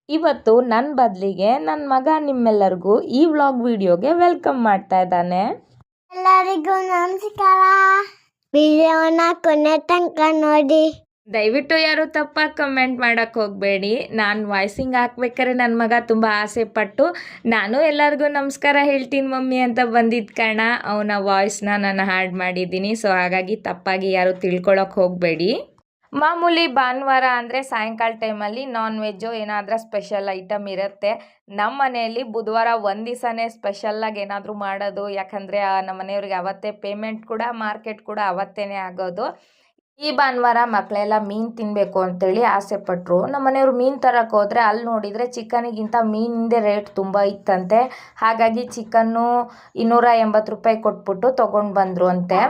ಇವತ್ತು ನನ್ನ ಬದಲಿಗೆ ನನ್ನ ಮಗ ನಿಮ್ಮೆಲ್ಲರಿಗೂ ಈ ವ್ಲಾಗ್ ವಿಡಿಯೋಗೆ ವೆಲ್ಕಮ್ ಮಾಡ್ತಾ ಇದ್ದಾನೆ. ಎಲ್ಲರಿಗೂ ನಮಸ್ಕಾರ. ವಿಡಿಯೋನ ಕೊನೆ ತನಕ ನೋಡಿ. ದಯವಿಟ್ಟು ಯಾರು ತಪ್ಪಾಗಿ ಕಮೆಂಟ್ ಮಾಡಕ್ಕೆ ಹೋಗಬೇಡಿ. ನಾನು ವಾಯ್ಸಿಂಗ್ ಹಾಕ್ಬೇಕಾದ್ರೆ ನನ್ನ ಮಗ ತುಂಬ ಆಸೆ ಪಟ್ಟು ನಾನು ಎಲ್ಲರಿಗೂ ನಮಸ್ಕಾರ ಹೇಳ್ತೀನಿ ಮಮ್ಮಿ ಅಂತ ಬಂದಿದ್ದ ಕಾರಣ ಅವನ ವಾಯ್ಸ್ನ ನಾನು ಹಾಡ್ ಮಾಡಿದ್ದೀನಿ. ಸೊ ಹಾಗಾಗಿ ತಪ್ಪಾಗಿ ಯಾರು ತಿಳ್ಕೊಳಕ್ಕೆ ಹೋಗಬೇಡಿ. ಮಾಮೂಲಿ ಭಾನುವಾರ ಅಂದರೆ ಸಾಯಂಕಾಲ ಟೈಮಲ್ಲಿ ನಾನ್ ವೆಜ್ಜು ಏನಾದರೂ ಸ್ಪೆಷಲ್ ಐಟಮ್ ಇರುತ್ತೆ. ನಮ್ಮ ಮನೆಯಲ್ಲಿ ಬುಧವಾರ ಒಂದು ದಿವಸನೇ ಸ್ಪೆಷಲ್ಲಾಗಿ ಏನಾದರೂ ಮಾಡೋದು. ಯಾಕಂದರೆ ನಮ್ಮ ಮನೆಯವ್ರಿಗೆ ಅವತ್ತೇ ಪೇಮೆಂಟ್ ಕೂಡ ಮಾರ್ಕೆಟ್ ಕೂಡ ಅವತ್ತೇ ಆಗೋದು. ಈ ಭಾನುವಾರ ಮಕ್ಕಳೆಲ್ಲ ಮೀನು ತಿನ್ನಬೇಕು ಅಂತೇಳಿ ಆಸೆ ಪಟ್ಟರು. ನಮ್ಮ ಮನೆಯವರು ಮೀನು ತರಕ್ಕೆ ಹೋದರೆ ಅಲ್ಲಿ ನೋಡಿದರೆ ಚಿಕನಿಗಿಂತ ಮೀನಿಂದೇ ರೇಟ್ ತುಂಬ ಇತ್ತಂತೆ. ಹಾಗಾಗಿ ಚಿಕನ್ನು 280 ರೂಪಾಯಿ ಕೊಟ್ಬಿಟ್ಟು ತೊಗೊಂಡು ಬಂದರು ಅಂತೆ.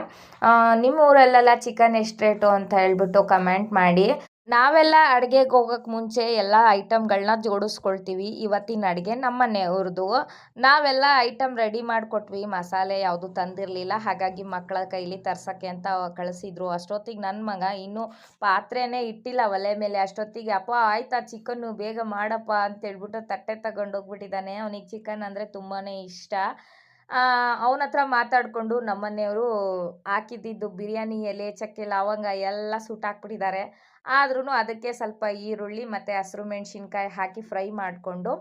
ನಿಮ್ಮ ಊರಲ್ಲೆಲ್ಲ ಚಿಕನ್ ಎಷ್ಟು ರೇಟು ಅಂತ ಹೇಳ್ಬಿಟ್ಟು ಕಮೆಂಟ್ ಮಾಡಿ. ನಾವೆಲ್ಲ ಅಡುಗೆಗೆ ಹೋಗೋಕ್ಕೆ ಮುಂಚೆ ಎಲ್ಲ ಐಟಮ್ಗಳನ್ನ ಜೋಡಿಸ್ಕೊಳ್ತೀವಿ. ಇವತ್ತಿನ ಅಡುಗೆ ನಮ್ಮ ಮನೆಯವ್ರದ್ದು. ನಾವೆಲ್ಲ ಐಟಮ್ ರೆಡಿ ಮಾಡಿಕೊಟ್ವಿ. ಮಸಾಲೆ ಯಾವುದು ತಂದಿರಲಿಲ್ಲ. ಹಾಗಾಗಿ ಮಕ್ಕಳ ಕೈಲಿ ತರ್ಸೋಕ್ಕೆ ಅಂತ ಕಳಿಸಿದ್ರು. ಅಷ್ಟೊತ್ತಿಗೆ ನನ್ನ ಮಗ ಇನ್ನೂ ಪಾತ್ರೆನೇ ಇಟ್ಟಿಲ್ಲ ಒಲೆ ಮೇಲೆ. ಅಷ್ಟೊತ್ತಿಗೆ ಅಪ್ಪ ಆಯ್ತಾ ಚಿಕನ್ನು ಬೇಗ ಮಾಡಪ್ಪ ಅಂತೇಳ್ಬಿಟ್ಟು ತಟ್ಟೆ ತಗೊಂಡೋಗ್ಬಿಟ್ಟಿದ್ದಾನೆ. ಅವನಿಗೆ ಚಿಕನ್ ಅಂದರೆ ತುಂಬಾ ಇಷ್ಟ. ಅವನ ಹತ್ರ ಮಾತಾಡಿಕೊಂಡು ನಮ್ಮನೆಯವರು ಹಾಕಿದ್ದಿದ್ದು ಬಿರಿಯಾನಿ ಎಲೆ, ಚಕ್ಕೆ, ಲವಂಗ ಎಲ್ಲ ಸುಟ್ಟಾಕ್ಬಿಟ್ಟಿದ್ದಾರೆ. ಆದ್ರೂ ಅದಕ್ಕೆ ಸ್ವಲ್ಪ ಈರುಳ್ಳಿ ಮತ್ತು ಹಸಿರು ಮೆಣಸಿನ್ಕಾಯಿ ಹಾಕಿ ಫ್ರೈ ಮಾಡಿಕೊಂಡು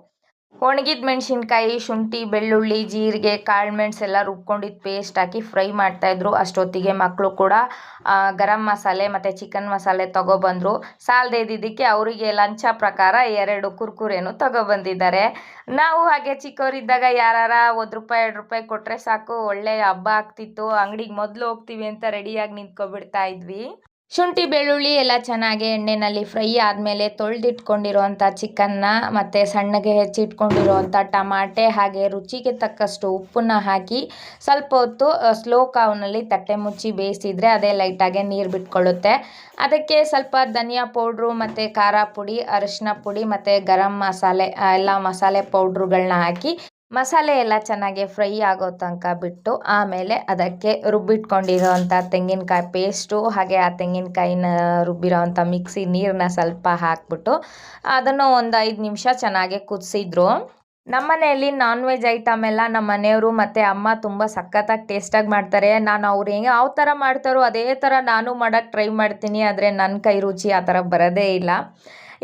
ಒಣಗಿದ ಮೆಣಸಿನ್ಕಾಯಿ, ಶುಂಠಿ, ಬೆಳ್ಳುಳ್ಳಿ, ಜೀರಿಗೆ, ಕಾಳುಮೆಣಸು ಎಲ್ಲ ರುಬ್ಕೊಂಡಿದ್ದು ಪೇಸ್ಟ್ ಹಾಕಿ ಫ್ರೈ ಮಾಡ್ತಾಯಿದ್ರು. ಅಷ್ಟೊತ್ತಿಗೆ ಮಕ್ಕಳು ಕೂಡ ಗರಂ ಮಸಾಲೆ ಮತ್ತು ಚಿಕನ್ ಮಸಾಲೆ ತೊಗೊಬಂದರು. ಸಾಲದೇ ಇದ್ದಿದ್ದಕ್ಕೆ ಅವರಿಗೆ ಲಂಚ ಪ್ರಕಾರ 2 ಕುರ್ಕುರೇನು ತೊಗೊಬಂದಿದ್ದಾರೆ. ನಾವು ಹಾಗೆ ಚಿಕ್ಕವರಿದ್ದಾಗ ಯಾರಾರ ₹1 ₹2 ಕೊಟ್ಟರೆ ಸಾಕು, ಒಳ್ಳೆ ಹಬ್ಬ ಆಗ್ತಿತ್ತು. ಅಂಗಡಿಗೆ ಮೊದಲು ಹೋಗ್ತೀವಿ ಅಂತ ರೆಡಿಯಾಗಿ ನಿಂತ್ಕೊಬಿಡ್ತಾ ಇದ್ವಿ. ಶುಂಠಿ ಬೆಳ್ಳುಳ್ಳಿ ಎಲ್ಲ ಚೆನ್ನಾಗಿ ಎಣ್ಣೆಯಲ್ಲಿ ಫ್ರೈ ಆದಮೇಲೆ ತೊಳೆದಿಟ್ಕೊಂಡಿರೋವಂಥ ಚಿಕನ್ನ ಮತ್ತು ಸಣ್ಣಗೆ ಹೆಚ್ಚಿಟ್ಕೊಂಡಿರೋವಂಥ ಟಮಾಟೆ ಹಾಗೆ ರುಚಿಗೆ ತಕ್ಕಷ್ಟು ಉಪ್ಪನ್ನು ಹಾಕಿ ಸ್ವಲ್ಪ ಹೊತ್ತು ಸ್ಲೋ ಕಾವ್ನಲ್ಲಿ ತಟ್ಟೆ ಮುಚ್ಚಿ ಬೇಯಿಸಿದರೆ ಅದೇ ಲೈಟಾಗೆ ನೀರು ಬಿಟ್ಕೊಳ್ಳುತ್ತೆ. ಅದಕ್ಕೆ ಸ್ವಲ್ಪ ಧನಿಯಾ ಪೌಡ್ರು ಮತ್ತು ಖಾರ ಪುಡಿ, ಅರಿಶಿನ ಪುಡಿ ಮತ್ತು ಗರಂ ಮಸಾಲೆ ಎಲ್ಲ ಮಸಾಲೆ ಪೌಡ್ರುಗಳನ್ನ ಹಾಕಿ ಮಸಾಲೆ ಎಲ್ಲ ಚೆನ್ನಾಗಿ ಫ್ರೈ ಆಗೋ ತನಕ ಬಿಟ್ಟು ಆಮೇಲೆ ಅದಕ್ಕೆ ರುಬ್ಬಿಟ್ಕೊಂಡಿರೋವಂಥ ತೆಂಗಿನಕಾಯಿ ಪೇಸ್ಟು ಹಾಗೆ ಆ ತೆಂಗಿನಕಾಯಿನ ರುಬ್ಬಿರೋವಂಥ ಮಿಕ್ಸಿ ನೀರನ್ನ ಸ್ವಲ್ಪ ಹಾಕ್ಬಿಟ್ಟು ಅದನ್ನು ಒಂದು 5 ನಿಮಿಷ ಚೆನ್ನಾಗಿ ಕುದಿಸಿದ್ರು. ನಮ್ಮ ಮನೆಯಲ್ಲಿ ನಾನ್ ವೆಜ್ ಐಟಮ್ ಎಲ್ಲ ನಮ್ಮ ಮನೆಯವರು ಮತ್ತು ಅಮ್ಮ ತುಂಬ ಸಖತ್ತಾಗಿ ಟೇಸ್ಟಾಗಿ ಮಾಡ್ತಾರೆ. ನಾನು ಅವ್ರು ಯಾವ ಥರ ಮಾಡ್ತಾರೋ ಅದೇ ಥರ ನಾನು ಮಾಡೋಕ್ಕೆ ಟ್ರೈ ಮಾಡ್ತೀನಿ. ಆದರೆ ನನ್ನ ಕೈ ರುಚಿ ಆ ಥರ ಬರೋದೇ ಇಲ್ಲ.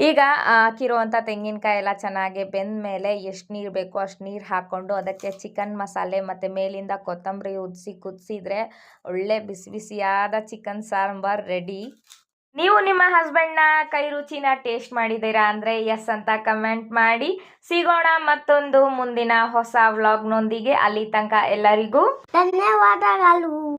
ಈಗ ಹಾಕಿರುವಂಥ ತೆಂಗಿನಕಾಯಿ ಎಲ್ಲ ಚೆನ್ನಾಗಿ ಬೆಂದ ಮೇಲೆ ಎಷ್ಟು ನೀರು ಬೇಕೋ ಅಷ್ಟು ನೀರು ಹಾಕ್ಕೊಂಡು ಅದಕ್ಕೆ ಚಿಕನ್ ಮಸಾಲೆ ಮತ್ತು ಮೇಲಿಂದ ಕೊತ್ತಂಬರಿ ಉದಿಸಿ ಕುದಿಸಿದ್ರೆ ಒಳ್ಳೆ ಬಿಸಿ ಬಿಸಿಯಾದ ಚಿಕನ್ ಸಾಂಬಾರ್ ರೆಡಿ. ನೀವು ನಿಮ್ಮ ಹಸ್ಬೆಂಡ್ನ ಕೈ ರುಚಿನ ಟೇಸ್ಟ್ ಮಾಡಿದ್ದೀರಾ ಅಂದರೆ ಎಸ್ ಅಂತ ಕಮೆಂಟ್ ಮಾಡಿ. ಸಿಗೋಣ ಮತ್ತೊಂದು ಮುಂದಿನ ಹೊಸ ವ್ಲಾಗ್ನೊಂದಿಗೆ. ಅಲ್ಲಿ ತನಕ ಎಲ್ಲರಿಗೂ ಧನ್ಯವಾದಗಳು.